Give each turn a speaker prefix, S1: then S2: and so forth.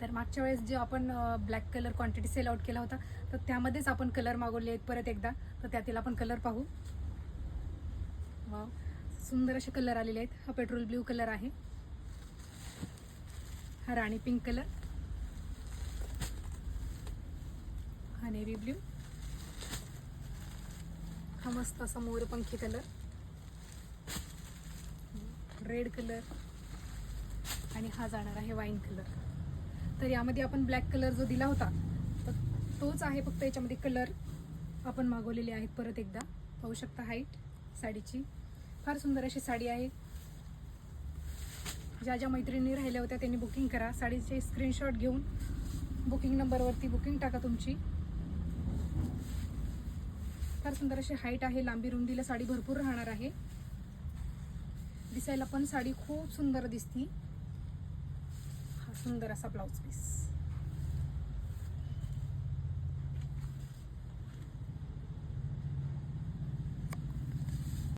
S1: तर मागच्या वेळेस जे आपण black colour quantity sell out केला होता, तर त्यामध्येच आपण कलर मागवले आहेत परत एकदा. तर त्यातील आपण कलर पाहू. वाव, सुंदर असे कलर आलेले आहेत. हा पेट्रोल ब्ल्यू कलर आहे, हा राणी पिंक कलर, हा नेव्ही ब्ल्यू, हा मस्त असा मोरपंखी कलर, रेड कलर आणि हा जाणार आहे वाईन कलर. तर यामध्ये आपण ब्लॅक कलर जो दिला होता तर तोच आहे, फक्त याच्यामध्ये कलर आपण मागवलेले आहेत परत एकदा. पाहू शकता हाईट साडीची, फार सुंदर अशी साडी आहे. ज्या ज्या मैत्रिणी राहिल्या होत्या त्यांनी बुकिंग करा. साडीचे स्क्रीनशॉट घेऊन बुकिंग नंबरवरती बुकिंग टाका तुमची. फार सुंदर अशी हाईट आहे, लांबी रुंदीला साडी भरपूर राहणार आहे. दिसायला पण साडी खूप सुंदर दिसती. हा सुंदर असा ब्लाउज पीस.